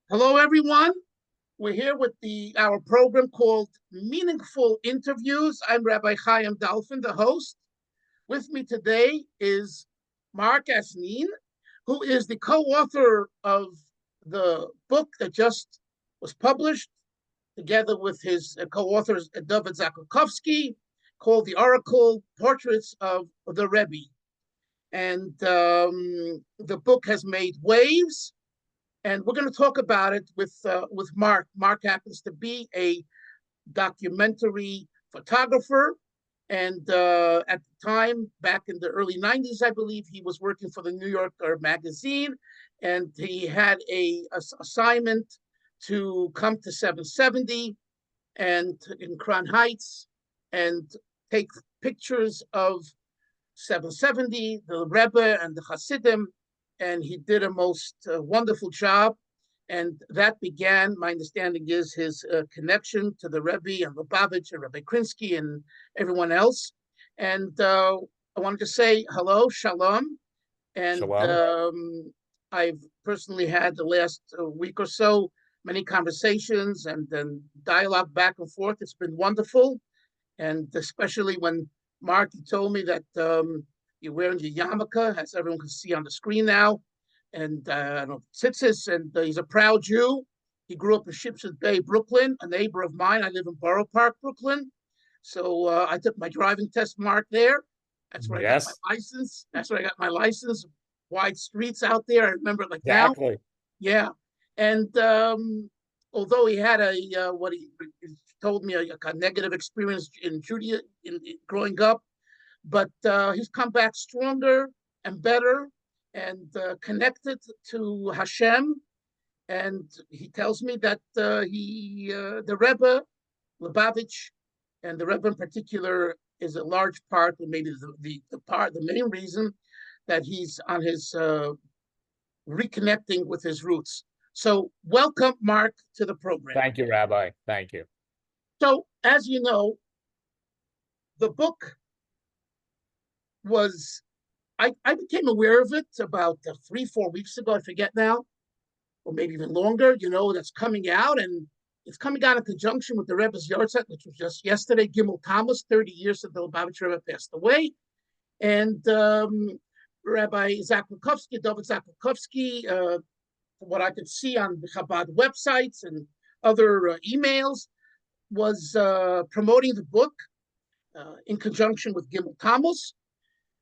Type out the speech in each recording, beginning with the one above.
Hello, everyone. We're here with our program called Meaningful Interviews. I'm Rabbi Chaim Dalfin, the host. With me today is Marc Asnin, who is the co-author of the book that just was published, together with his co-authors Dovid Zaklikovsky, called The Oracle: Portraits of the Rebbe. And the book has made waves. And we're going to talk about it with Marc. Marc happens to be a documentary photographer, and at the time, back in the early '90s, I believe, he was working for the New Yorker magazine, and he had a assignment to come to 770 and in Crown Heights and take pictures of 770, the Rebbe and the Chasidism, and he did a most wonderful job. And that began, my understanding is, his connection to the Rebbe and Lubavitcher and Rabbi Krinsky and everyone else. And I wanted to say hello, shalom. And Shalom. I've personally had the last week or so many conversations and then dialogue back and forth. It's been wonderful. And especially when Marc told me that you're wearing your yarmulke, as everyone can see on the screen now, and tzitzis, and he's a proud Jew. He grew up in Shipshead Bay, Brooklyn, a neighbor of mine. I live in Borough Park, Brooklyn. So I took my driving test, Marc, there. That's where I got my license. That's where I got my license. Wide streets out there. I remember it like now. Yeah. And although he had what he told me, a negative experience in Judaism growing up, but he's come back stronger and better and connected to Hashem. And he tells me that the Rebbe, Lubavitch, and the Rebbe in particular is a large part, or maybe the main reason that he's on his reconnecting with his roots. So welcome, Marc, to the program. Thank you, Rabbi. Thank you. So, as you know, the book was, I became aware of it about 3-4 weeks ago, I forget now, or maybe even longer, that's coming out, and it's coming out in conjunction with the Rebbe's Yahrzeit, which was just yesterday, Gimel Tammuz, 30 years since the Lubavitcher Rebbe passed away, and Rabbi Zaklikovsky, Dovid Zaklikovsky, from what I could see on the Chabad websites and other emails, was promoting the book in conjunction with Gimel Tammuz.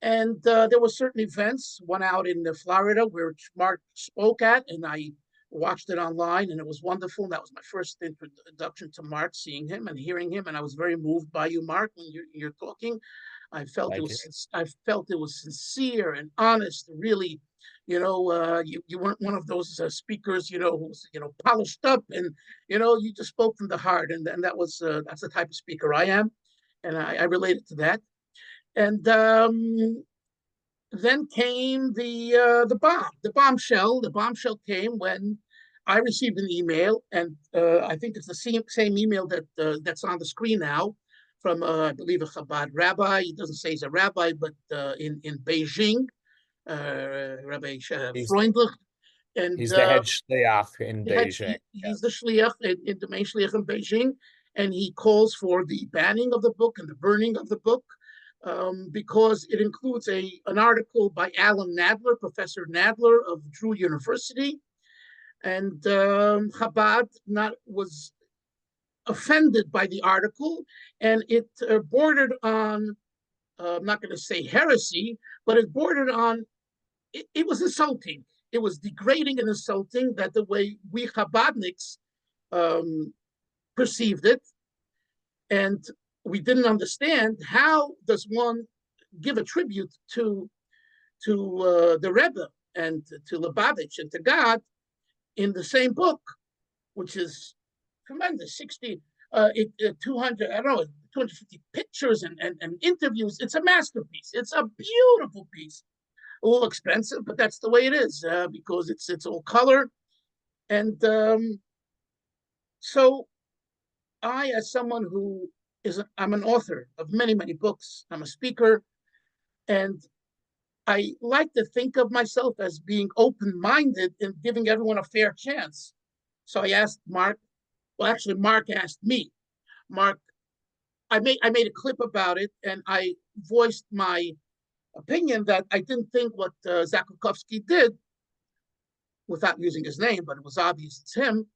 And there were certain events, one out in Florida where Marc spoke at, and I watched it online, and it was wonderful. And that was my first introduction to Marc, seeing him and hearing him. And I was very moved by you, Marc, when you're talking. I felt it was sincere and honest. Really, you weren't one of those speakers, who's polished up, and you just spoke from the heart. And that's the type of speaker I am, and I related to that. And then came the bomb, the bombshell. The bombshell came when I received an email, and I think it's the same email that's on the screen now, from I believe a Chabad rabbi. He doesn't say he's a rabbi, but in Beijing, Rabbi Freundlich. And he's the head shliach in Beijing. He's the shliach, in the main shliach in Beijing, and he calls for the banning of the book and the burning of the book. Because it includes an article by Alan Nadler, Professor Nadler of Drew University, and Chabad was offended by the article, and it bordered on, I'm not going to say heresy, but it bordered on, it was insulting. It was degrading and insulting, that the way we Chabadniks perceived it, and we didn't understand how does one give a tribute to the Rebbe and to Lubavitch and to God in the same book, which is tremendous. 200, I don't know, 250 pictures and interviews. It's a masterpiece. It's a beautiful piece. A little expensive, but that's the way it is, because it's all color. And so I, as someone who I'm an author of many, many books. I'm a speaker, and I like to think of myself as being open-minded and giving everyone a fair chance. So I asked Marc, well, actually, Marc asked me. Marc, I made a clip about it, and I voiced my opinion that I didn't think what Zaklikovsky did, without using his name, but it was obvious it's him,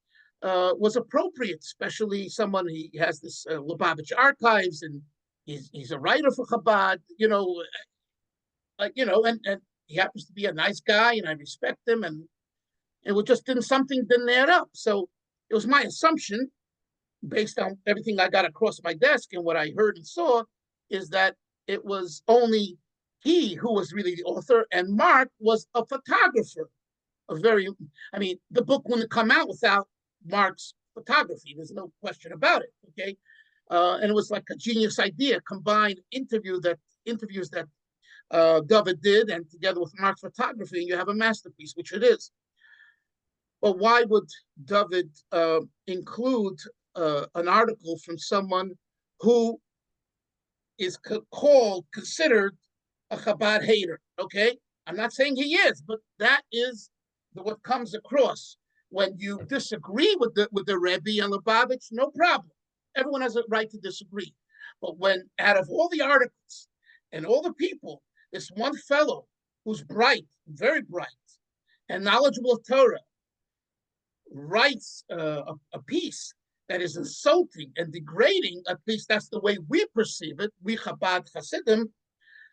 was appropriate, especially someone, he has this Lubavitcher archives, and he's a writer for Chabad, and he happens to be a nice guy, and I respect him, and it was just didn't add up. So it was my assumption, based on everything I got across my desk and what I heard and saw, is that it was only he who was really the author, and Marc was a photographer. The book wouldn't come out without Marc's photography. There's no question about it. Okay, and it was like a genius idea, combined interviews that Dovid did, and together with Marc's photography, and you have a masterpiece, which it is. But why would Dovid include an article from someone who is considered a Chabad hater? Okay, I'm not saying he is, but that is what comes across when you disagree with the Rebbe and Lubavitch. No problem, everyone has a right to disagree. But when, out of all the articles and all the people, this one fellow who's bright, very bright, and knowledgeable of Torah writes a piece that is insulting and degrading, at least that's the way we perceive it, we Chabad Hasidim,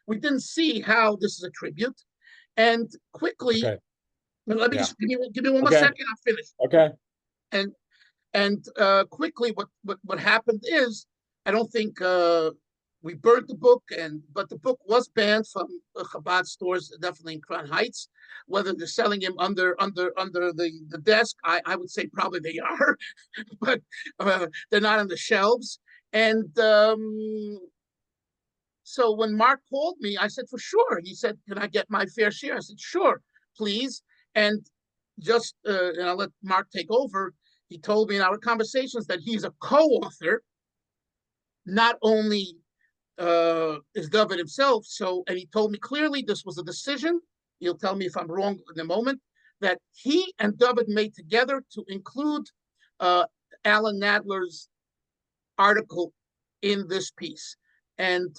we didn't see how this is a tribute. And quickly, let me just give me one more second, I'll finish. Okay. And quickly, what happened is, I don't think we burnt the book, but the book was banned from Chabad stores, definitely in Crown Heights. Whether they're selling him under the desk, I would say probably they are, but they're not on the shelves. And so when Marc called me, I said, for sure. He said, can I get my fair share? I said, sure, please. And I'll let Marc take over. He told me in our conversations that he's a co-author, not only is Dovid himself. And he told me clearly this was a decision. He'll tell me if I'm wrong in a moment, that he and Dovid made together to include Alan Nadler's article in this piece. And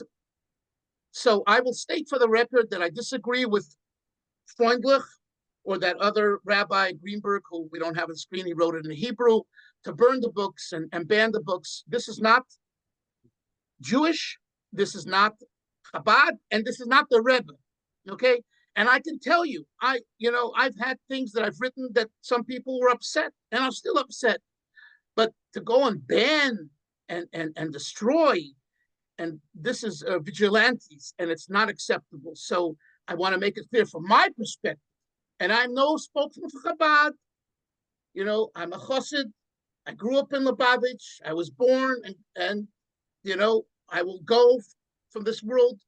so I will state for the record that I disagree with Freundlich or that other Rabbi Greenberg, who we don't have on the screen, he wrote it in Hebrew, to burn the books and ban the books. This is not Jewish, this is not Chabad, and this is not the Rebbe, okay? And I can tell you, I've had things that I've written that some people were upset, and I'm still upset. But to go and ban and destroy, and this is vigilantes, and it's not acceptable. So I want to make it clear from my perspective, and I'm no spokesman for Chabad. I'm a Chasid. I grew up in Lubavitch. I was born, and I will go from this world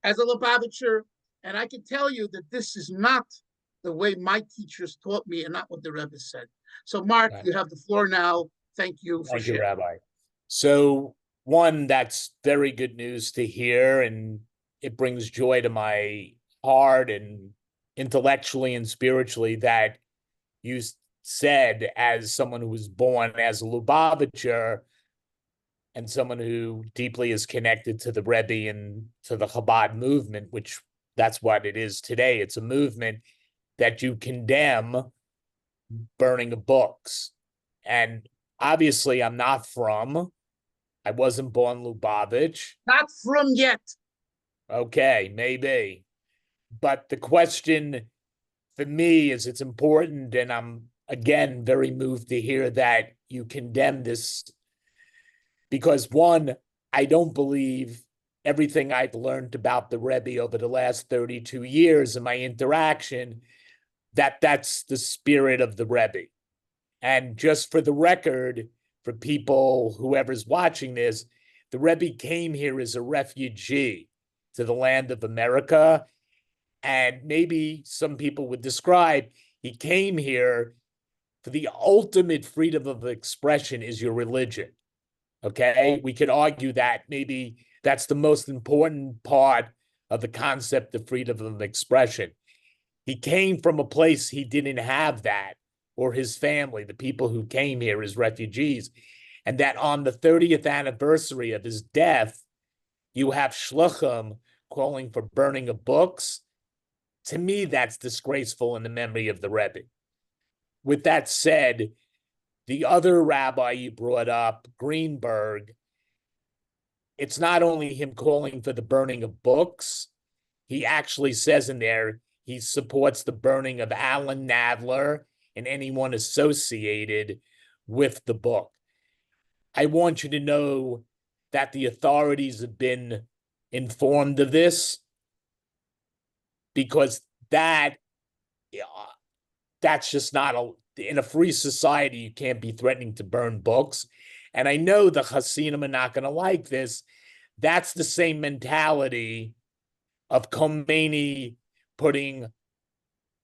as a Lubavitcher, and I can tell you that this is not the way my teachers taught me, and not what the Rebbe said. So, Marc, you have the floor now. Thank you for sharing. Thank you, Rabbi. So, one, that's very good news to hear, and it brings joy to my heart and intellectually and spiritually that you said, as someone who was born as a Lubavitcher and someone who deeply is connected to the Rebbe and to the Chabad movement, which that's what it is today. It's a movement that you condemn burning of books. And obviously I wasn't born Lubavitch. Not from yet. Okay, maybe. But the question for me is, it's important, and I'm, again, very moved to hear that you condemn this, because one, I don't believe everything I've learned about the Rebbe over the last 32 years in my interaction, that's the spirit of the Rebbe. And just for the record, for people, whoever's watching this, the Rebbe came here as a refugee to the land of America. And maybe some people would describe, he came here for the ultimate freedom of expression is your religion. Okay, we could argue that maybe that's the most important part of the concept of freedom of expression. He came from a place he didn't have that, or his family, the people who came here as refugees, and that on the 30th anniversary of his death, you have shluchim calling for burning of books. To me, that's disgraceful in the memory of the Rebbe. With that said, the other rabbi you brought up, Greenberg, it's not only him calling for the burning of books. He actually says in there he supports the burning of Alan Nadler and anyone associated with the book. I want you to know that the authorities have been informed of this, because that's just not in a free society, you can't be threatening to burn books. And I know the Hasidim are not going to like this. That's the same mentality of Khomeini putting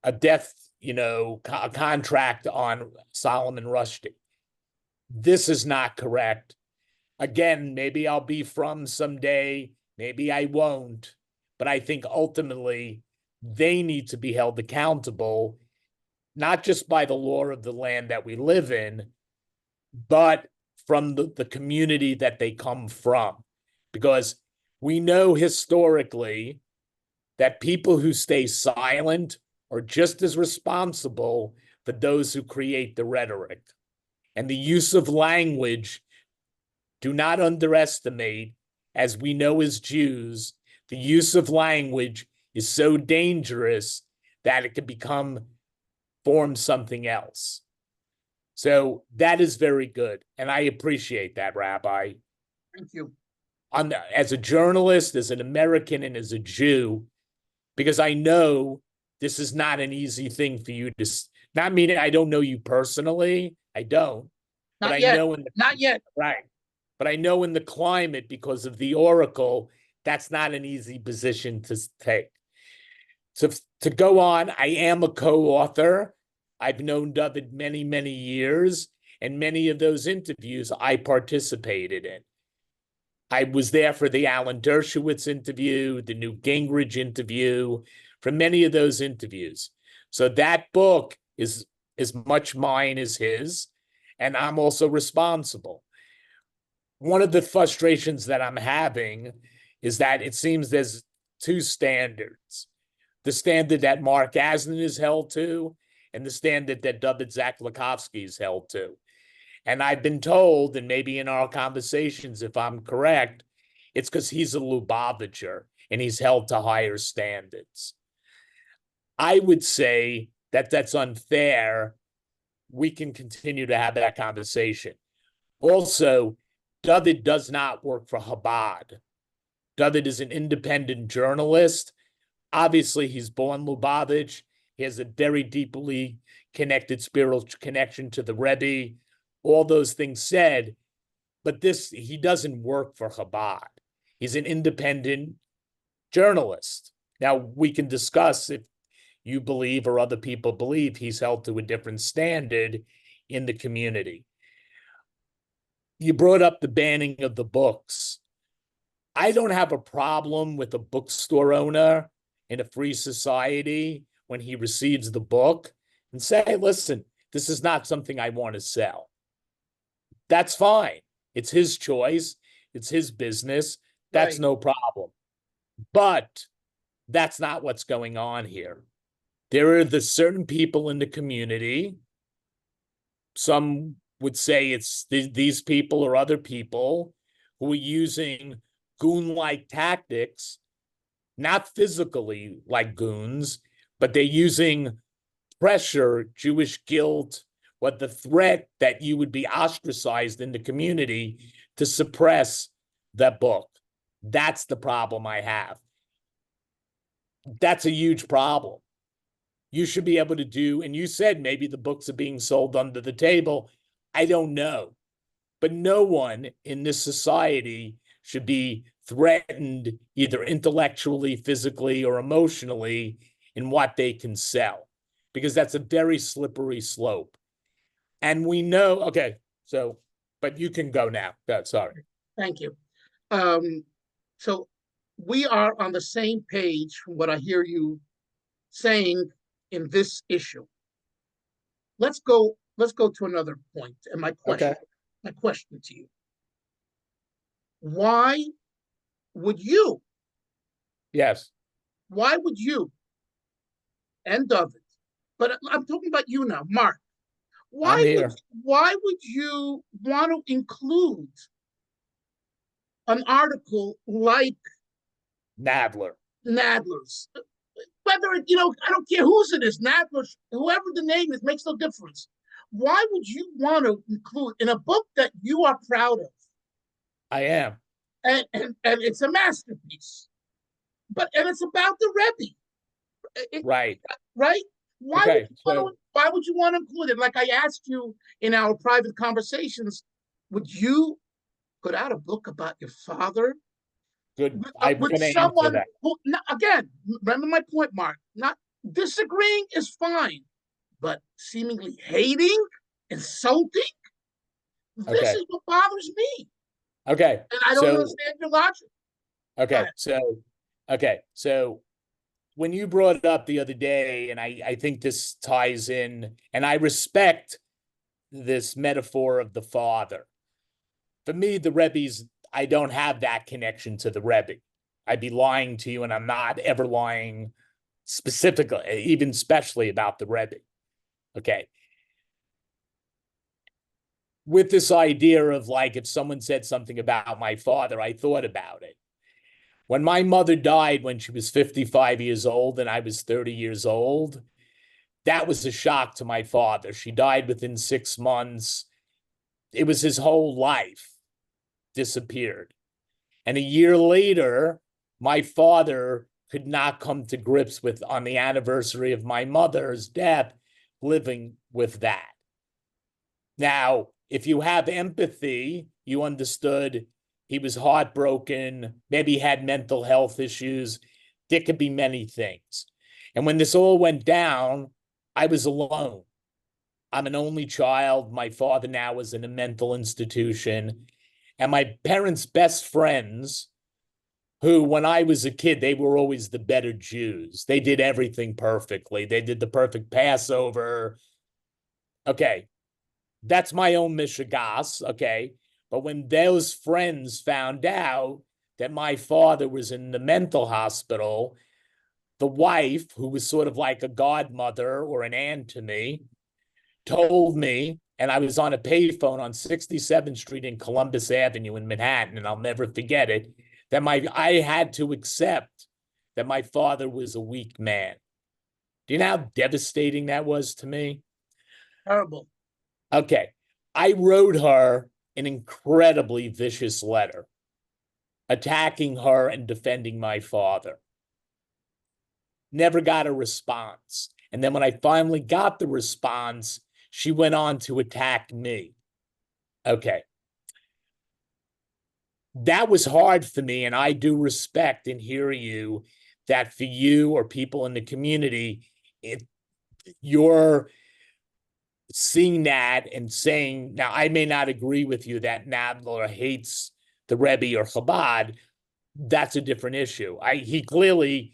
a death, a contract on Solomon Rushdie. This is not correct. Again, maybe I'll be from someday, maybe I won't, but I think ultimately they need to be held accountable, not just by the law of the land that we live in, but from the community that they come from. Because we know historically that people who stay silent are just as responsible for those who create the rhetoric. And the use of language, do not underestimate, as we know as Jews, the use of language is so dangerous that it can form something else. So that is very good. And I appreciate that, Rabbi. Thank you. As a journalist, as an American, and as a Jew, because I know this is not an easy thing for you to, not meaning I don't know you personally, I don't. Not but yet. I know not yet. Right. But I know in the climate, because of the Oracle, that's not an easy position to take. So to go on, I am a co-author. I've known Dovid many, many years, and many of those interviews I participated in. I was there for the Alan Dershowitz interview, the Newt Gingrich interview, for many of those interviews. So that book is as much mine as his, and I'm also responsible. One of the frustrations that I'm having is that it seems there's two standards. The standard that Marc Asnin is held to, and the standard that Dovid Zaklikovsky is held to. And I've been told, and maybe in our conversations, if I'm correct, it's because he's a Lubavitcher and he's held to higher standards. I would say that that's unfair. We can continue to have that conversation. Also, Dovid does not work for Chabad. Dovid is an independent journalist. Obviously, he's born Lubavitch. He has a very deeply connected spiritual connection to the Rebbe. All those things said, but he doesn't work for Chabad. He's an independent journalist. Now, we can discuss if you believe or other people believe he's held to a different standard in the community. You brought up the banning of the books. I don't have a problem with a bookstore owner in a free society when he receives the book and say, listen, this is not something I want to sell. That's fine. It's his choice. It's his business. That's right. No problem. But that's not what's going on here. There are the certain people in the community. Some would say it's these people or other people who are using goon-like tactics, not physically like goons, but they're using pressure, Jewish guilt, what the threat that you would be ostracized in the community to suppress that book. That's the problem I have. That's a huge problem. You should be able to do, and you said maybe the books are being sold under the table. I don't know. But no one in this society should be threatened either intellectually, physically, or emotionally in what they can sell, because that's a very slippery slope. And we know, okay, so, but you can go now. Sorry. Thank you. So we are on the same page from what I hear you saying in this issue. let's go to another point. And my question to you: Why would you? Yes. Why would you and Dovid? But I'm talking about you now, Mark. I'm here. Why would you want to include an article like Nadler's? Whether it, I don't care whose it is, Nadler, whoever the name is, makes no difference. Why would you want to include in a book that you are proud of? I am. And it's a masterpiece. And it's about the Rebbe. Right. Right? Why would you want to include it? Like I asked you in our private conversations, would you put out a book about your father? Good. I'm going to answer that. Who, again, remember my point, Mark. Not disagreeing is fine, but seemingly hating, insulting, this is what bothers me. Okay. And I don't understand your logic. Okay. So when you brought it up the other day, and I think this ties in, and I respect this metaphor of the father. For me, the Rebbe's, I don't have that connection to the Rebbe. I'd be lying to you, and I'm not ever lying specifically, even especially about the Rebbe. Okay. With this idea of like, if someone said something about my father, I thought about it. When my mother died when she was 55 years old and I was 30 years old, that was a shock to my father. She died within 6 months. It was his whole life disappeared. And a year later, my father could not come to grips with, on the anniversary of my mother's death, living with that. Now, if you have empathy, you understood he was heartbroken, maybe he had mental health issues. There could be many things. And when this all went down, I was alone. I'm an only child. My father now was in a mental institution. And my parents' best friends, who, when I was a kid, they were always the better Jews. They did everything perfectly. They did the perfect Passover. Okay, that's my own mishigas, okay? But when those friends found out that my father was in the mental hospital, the wife, who was sort of like a godmother or an aunt to me, told me, and I was on a payphone on 67th Street in Columbus Avenue in Manhattan, and I'll never forget it, that I had to accept that my father was a weak man. Do you know how devastating that was to me? Terrible. Okay. I wrote her an incredibly vicious letter attacking her and defending my father. Never got a response. And then when I finally got the response, she went on to attack me. Okay. That was hard for me, and I do respect and hear you that for you or people in the community, you're seeing that and saying, now I may not agree with you that Nadler hates the Rebbe or Chabad. That's a different issue. He clearly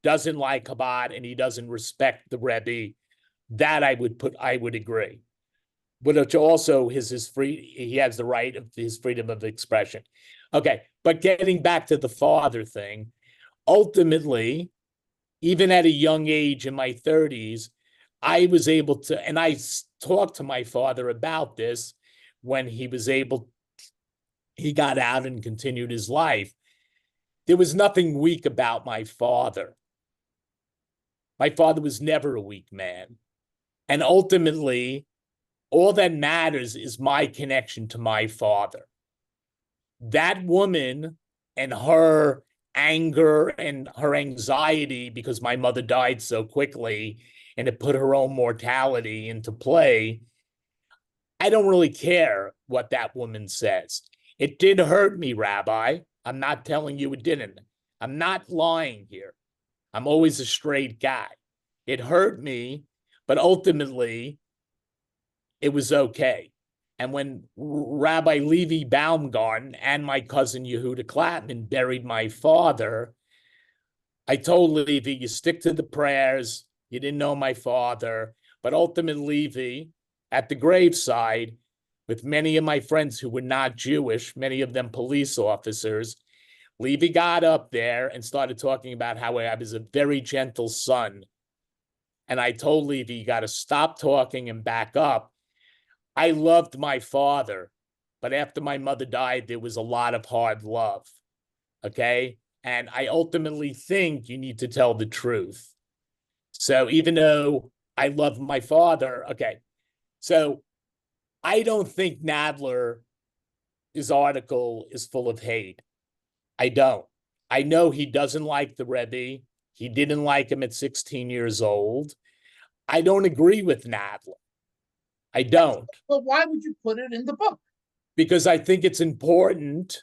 doesn't like Chabad and he doesn't respect the Rebbe. That I would agree. But also he has the right of his freedom of expression. Okay, but getting back to the father thing, ultimately, even at a young age in my 30s, I was able to, and I talked to my father about this when he got out and continued his life. There was nothing weak about my father. My father was never a weak man. And ultimately, all that matters is my connection to my father. That woman and her anger and her anxiety because my mother died so quickly and it put her own mortality into play, I don't really care what that woman says. It did hurt me, Rabbi. I'm not telling you it didn't. I'm not lying here. I'm always a straight guy. It hurt me, but ultimately, it was okay. And when Rabbi Levi Baumgarten and my cousin Yehuda Klapman buried my father, I told Levi, you stick to the prayers. You didn't know my father. But ultimately, Levi, at the graveside with many of my friends who were not Jewish, many of them police officers. Levi got up there and started talking about how I was a very gentle son. And I told Levi, you got to stop talking and back up. I loved my father, but after my mother died, there was a lot of hard love. Okay? And I ultimately think you need to tell the truth. So even though I love my father, okay. So I don't think Nadler, his article is full of hate. I don't. I know he doesn't like the Rebbe. He didn't like him at 16 years old. I don't agree with Nadler. I don't. But why would you put it in the book? Because I think it's important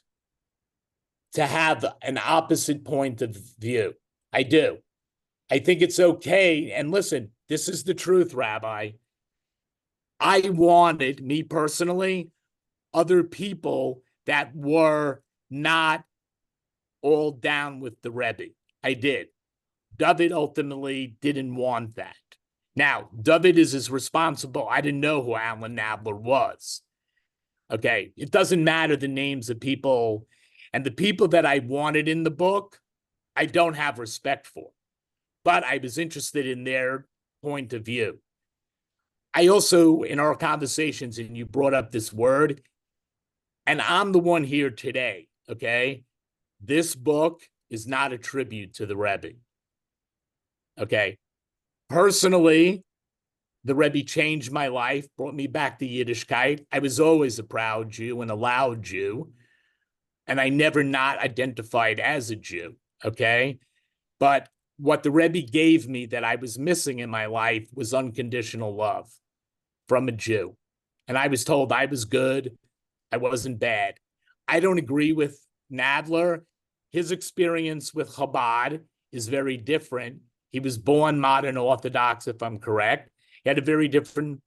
to have an opposite point of view. I do. I think it's okay. And listen, this is the truth, Rabbi. I wanted, me personally, other people that were not all down with the Rebbe. I did. Dovid ultimately didn't want that. Now, Dovid is as responsible. I didn't know who Alan Nadler was. Okay, it doesn't matter the names of people. And the people that I wanted in the book, I don't have respect for. But I was interested in their point of view. I also, in our conversations, and you brought up this word, and I'm the one here today, okay? This book is not a tribute to the Rebbe. Okay? Personally, the Rebbe changed my life, brought me back to Yiddishkeit. I was always a proud Jew and a loud Jew, and I never not identified as a Jew, okay? But what the Rebbe gave me that I was missing in my life was unconditional love from a Jew. And I was told I was good, I wasn't bad. I don't agree with Nadler. His experience with Chabad is very different. He was born modern Orthodox, if I'm correct. He had a very different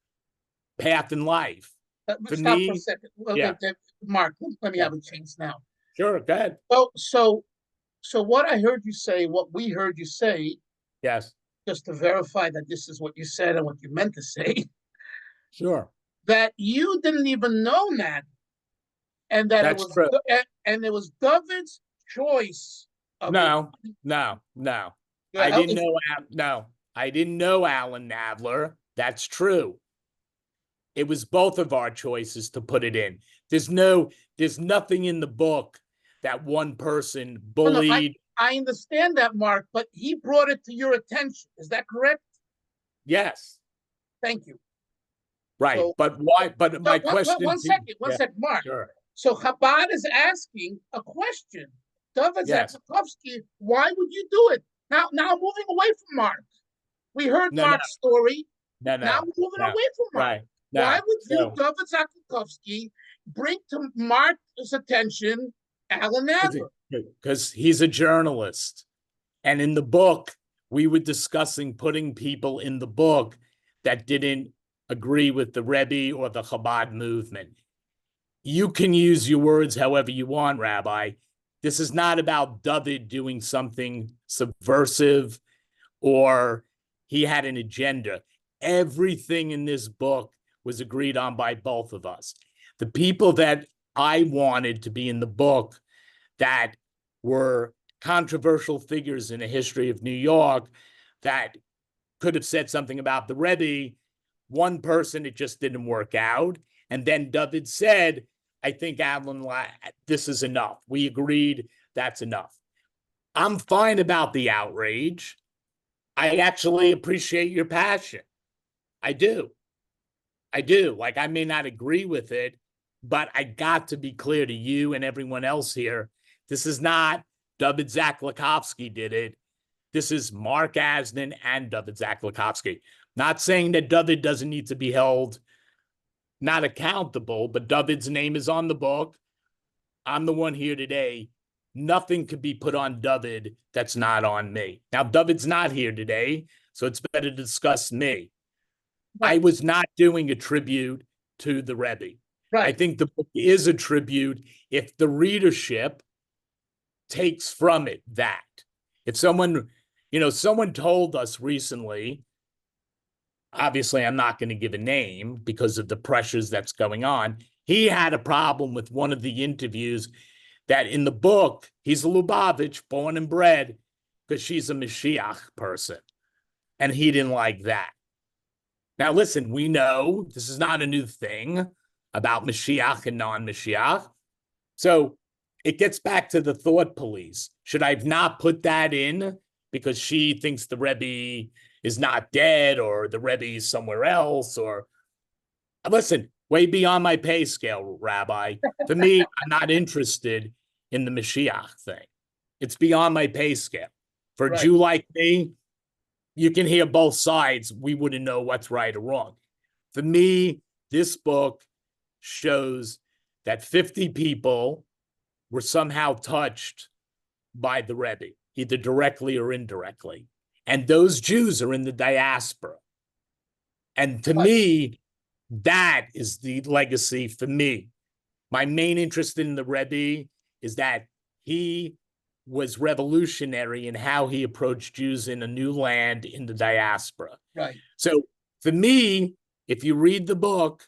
path in life. For me, for a second. Okay, yeah. Mark, let me have a chance now. Sure, go ahead. So what I heard you say, what we heard you say, yes, just to verify that this is what you said and what you meant to say. Sure. That you didn't even know that, and that That's true. It was Dovid's choice. No. I didn't know. No, I didn't know Alan Nadler. That's true. It was both of our choices to put it in. There's nothing in the book that one person bullied. No, I understand that, Mark, but he brought it to your attention. Is that correct? Yes. Thank you. Right, so, but why? But my question. One second, Mark. Sure. So Chabad is asking a question. Dovid Zaklikovsky, why would you do it? Now moving away from Mark. We heard Mark's story. Now we're moving away from Mark. Right. Why would you, Dovid Zaklikovsky, bring to Mark's attention Alan Nadler? Because he's a journalist. And in the book, we were discussing putting people in the book that didn't agree with the Rebbe or the Chabad movement. You can use your words however you want, Rabbi. This is not about Dovid doing something subversive or he had an agenda. Everything in this book was agreed on by both of us. The people that I wanted to be in the book that were controversial figures in the history of New York that could have said something about the Rebbe, one person, it just didn't work out. And then Dovid said, I think, Alan, this is enough. We agreed that's enough. I'm fine about the outrage. I actually appreciate your passion. I do. Like, I may not agree with it, but I got to be clear to you and everyone else here. This is not Dovid Zaklikovsky did it. This is Marc Asnin and Dovid Zaklikovsky. Not saying that Dovid doesn't need to be held not accountable, but Dovid's name is on the book. I'm the one here today. Nothing could be put on Dovid that's not on me. Now, Dovid's not here today, so it's better to discuss me. Right. I was not doing a tribute to the Rebbe. Right. I think the book is a tribute if the readership takes from it that. If someone told us recently, obviously I'm not going to give a name because of the pressures that's going on. He had a problem with one of the interviews that in the book, he's a Lubavitch, born and bred, because she's a Mashiach person. And he didn't like that. Now, listen, we know this is not a new thing about Mashiach and non-Mashiach. So it gets back to the thought police. Should I not put that in because she thinks the Rebbe is not dead or the Rebbe is somewhere else? Or listen, way beyond my pay scale, Rabbi. For me, I'm not interested in the Mashiach thing. It's beyond my pay scale. For a Jew like me, you can hear both sides. We wouldn't know what's right or wrong. For me, this book shows that 50 people were somehow touched by the Rebbe, either directly or indirectly. And those Jews are in the diaspora. And to me, that is the legacy for me. My main interest in the Rebbe is that he was revolutionary in how he approached Jews in a new land in the diaspora. Right. So for me, if you read the book,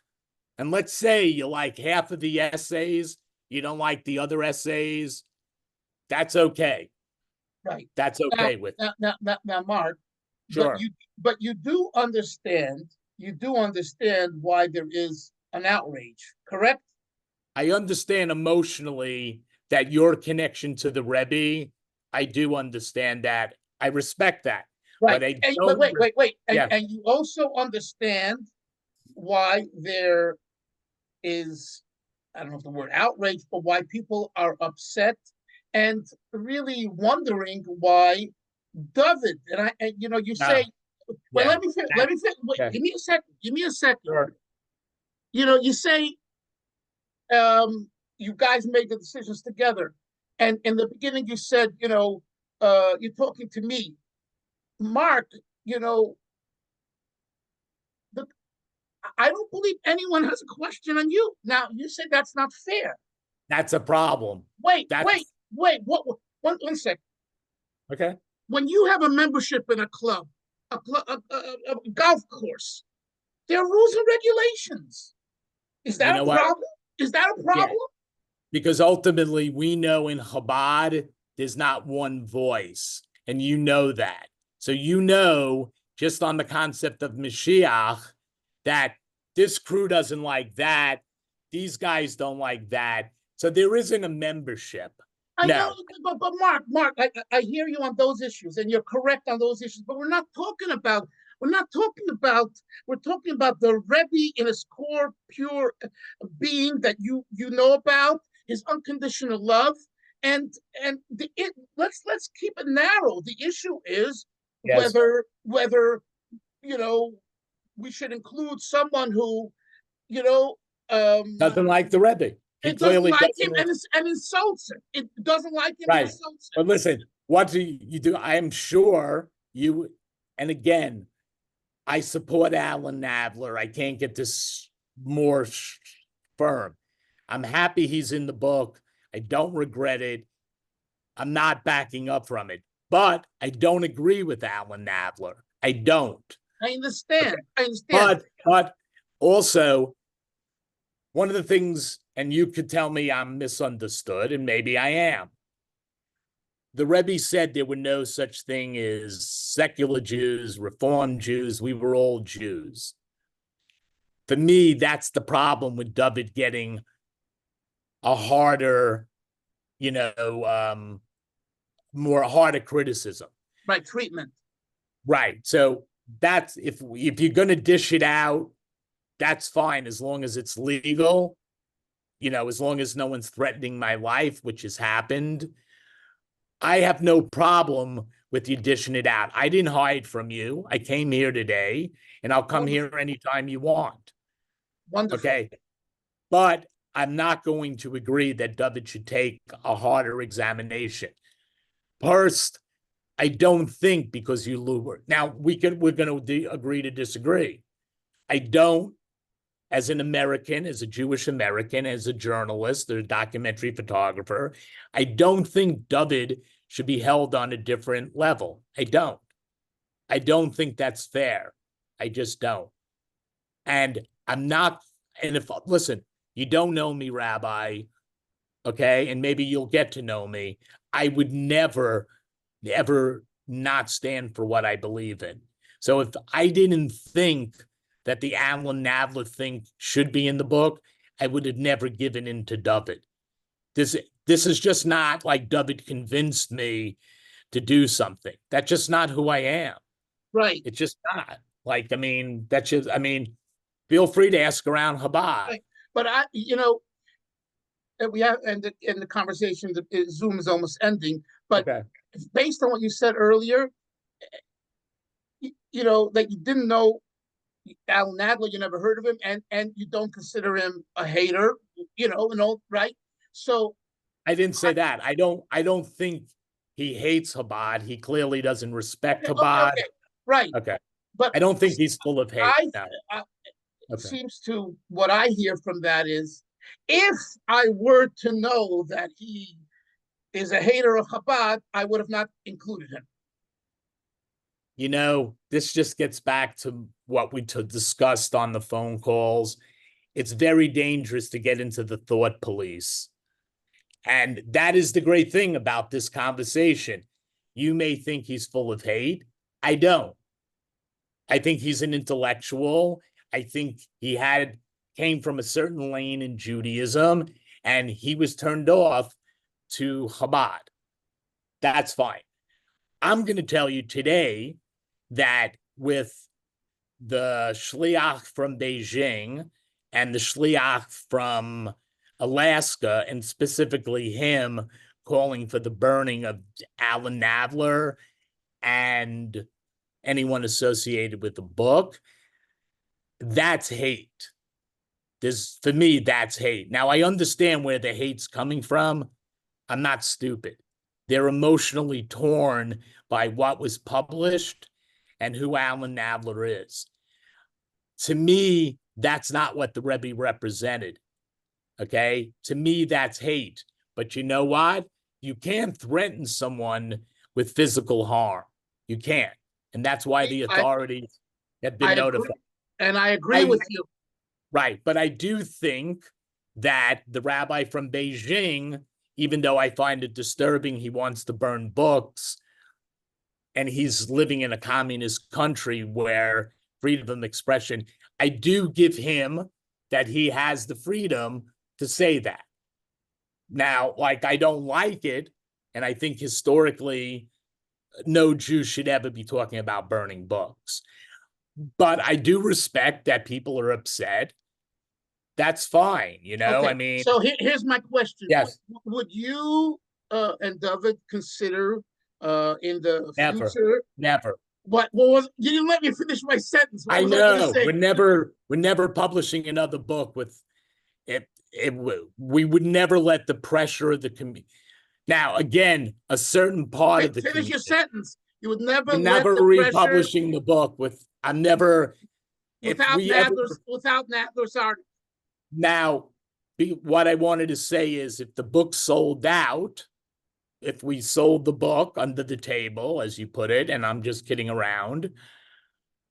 and let's say you like half of the essays, you don't like the other essays, that's okay. Right. That's okay with now, Mark. Sure. But you do understand why there is an outrage, correct? I understand emotionally that your connection to the Rebbe, I do understand that. I respect that. Right. But wait. And you also understand why there is, I don't know if the word outrage, but why people are upset and really wondering why Dovid, you say, well, let me wait, give me a second. Sure. You say, you guys made the decisions together. And in the beginning, you said, you're talking to me. Mark, I don't believe anyone has a question on you. Now, you said that's not fair. That's a problem. Wait. One second. Okay. When you have a membership in a club, a golf course, there are rules and regulations. Is that a problem? Is that a problem? Yeah. Because ultimately, we know in Chabad, there's not one voice, and you know that. So just on the concept of Mashiach, that this crew doesn't like that, these guys don't like that. So there isn't a membership. I know, but Mark, I hear you on those issues, and you're correct on those issues. But we're talking about the Rebbe in his core, pure being that you know about, his unconditional love, and let's keep it narrow. The issue is whether we should include someone who doesn't like the Rebbe. It doesn't like him and insults him. It doesn't like him and insults him. But listen, what do you do? I am sure you, and again, I support Alan Nadler. I can't get this more firm. I'm happy he's in the book. I don't regret it. I'm not backing up from it. But I don't agree with Alan Nadler. I don't. I understand. Okay. I understand. But also, one of the things, and you could tell me I'm misunderstood, and maybe I am. The Rebbe said there were no such thing as secular Jews, Reform Jews. We were all Jews. For me, that's the problem with Dovid getting a harder, harder criticism. Right, treatment. Right. So that's, if you're going to dish it out, that's fine as long as it's legal, as long as no one's threatening my life, which has happened. I have no problem with you dishing it out. I didn't hide from you. I came here today, and I'll come here anytime you want. Wonderful. Okay. But I'm not going to agree that Dovid should take a harder examination. First, I don't think because you lured. Now, we're going to agree to disagree. I don't, as an American, as a Jewish American, as a journalist, a documentary photographer, I don't think Dovid should be held on a different level. I don't think that's fair. I just don't. And I'm not, and if, listen, you don't know me, Rabbi, okay, and maybe you'll get to know me. I would never, ever not stand for what I believe in. So if I didn't think that the Alan Nadler thing should be in the book, I would have never given in to Dovid. This is just not like Dovid convinced me to do something. That's just not who I am. Right. It's just not. Like, I mean, that's just, I mean, feel free to ask around Chabad. Right. But we have, and the conversation, Zoom is almost ending. But okay. Based on what you said earlier, that you didn't know Alan Nadler, you never heard of him, and you don't consider him a hater, right? So I didn't say that. I don't think he hates Chabad. He clearly doesn't respect Chabad. Okay, right. Okay. But I don't think he's full of hate. It seems to what I hear from that is, if I were to know that he is a hater of Chabad, I would have not included him. This just gets back to what we discussed on the phone calls. It's very dangerous to get into the thought police. And that is the great thing about this conversation. You may think he's full of hate. I don't. I think he's an intellectual. I think he came from a certain lane in Judaism, and he was turned off to Chabad. That's fine. I'm going to tell you today that with the shliach from Beijing and the shliach from Alaska, and specifically him calling for the burning of Alan Nadler and anyone associated with the book, that's hate. For me, that's hate. Now, I understand where the hate's coming from. I'm not stupid. They're emotionally torn by what was published and who Alan Nadler is. To me, that's not what the Rebbe represented. Okay? To me, that's hate. But you know what? You can't threaten someone with physical harm. You can't. And that's why the authorities have been notified. And I agree with you. Right. But I do think that the rabbi from Beijing, even though I find it disturbing, he wants to burn books, and he's living in a communist country where freedom of expression, I do give him that he has the freedom to say that. Now, I don't like it, and I think historically, no Jew should ever be talking about burning books. But I do respect that people are upset. That's fine, Okay. I mean. So here's my question. Yes. Would you and Dovid consider in the future? Never. What? You didn't let me finish my sentence. I know. We're never publishing another book with it. We would never let the pressure of the community. Now, again, a certain part of the finish community. Your sentence. You would never republishing the book with. I'm never without Nadler's article. Now, what I wanted to say is, if the book sold out, if we sold the book under the table, as you put it, and I'm just kidding around,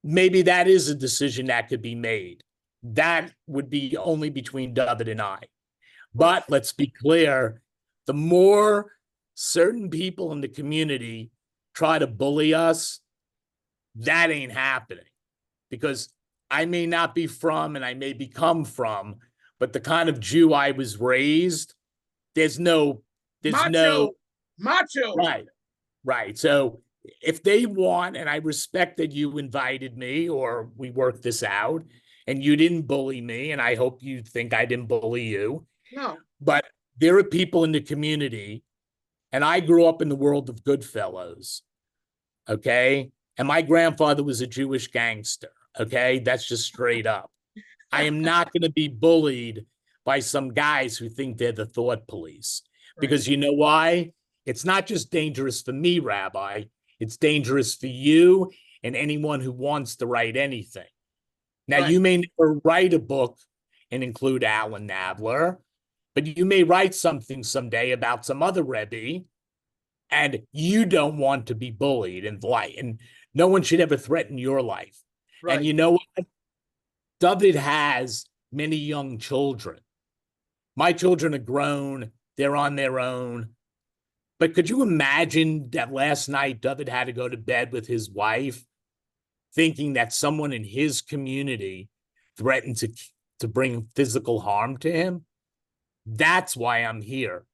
maybe that is a decision that could be made. That would be only between Dovid and I. But let's be clear, the more certain people in the community try to bully us, that ain't happening. Because I may not be from, and I may become from, but the kind of Jew I was raised, there's no macho. Right. So if they want, and I respect that you invited me or we worked this out, and you didn't bully me, and I hope you think I didn't bully you. No. But there are people in the community, and I grew up in the world of Goodfellas, okay? And my grandfather was a Jewish gangster, okay? That's just straight up. I am not going to be bullied by some guys who think they're the thought police. Because you know why? It's not just dangerous for me, Rabbi. It's dangerous for you and anyone who wants to write anything. Now, you may never write a book and include Alan Nadler, but you may write something someday about some other Rebbe, and you don't want to be bullied and no one should ever threaten your life. Right. And you know what? Dovid has many young children. My children are grown. They're on their own. But could you imagine that last night Dovid had to go to bed with his wife thinking that someone in his community threatened to bring physical harm to him? That's why I'm here.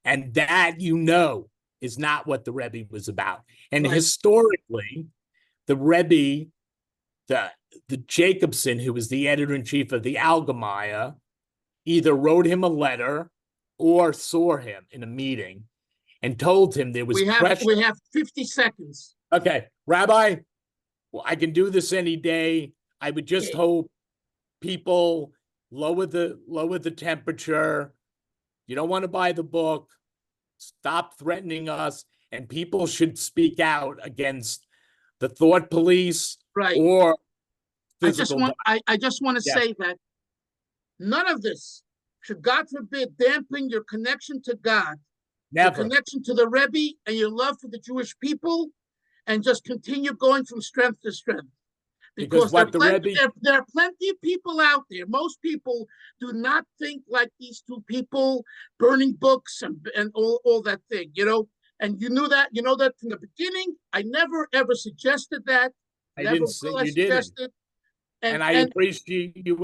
And that, is not what the Rebbe was about. And Right. historically, the Rebbe, the Jacobson, who was the editor-in-chief of the Algemaya, either wrote him a letter or saw him in a meeting and told him there was pressure. We have 50 seconds. Okay, Rabbi, well, I can do this any day. I would just hope people lower the temperature. You don't want to buy the book. Stop threatening us, and people should speak out against the thought police, right, or physical. I just want to say that none of this should, God forbid, dampen your connection to God, Never. your connection to the Rebbe, and your love for the Jewish people, and just continue going from strength to strength. Because there are plenty of people out there. Most people do not think like these two people burning books and all that thing, And you know that from the beginning. I never ever suggested that. I didn't say you didn't. And I appreciate you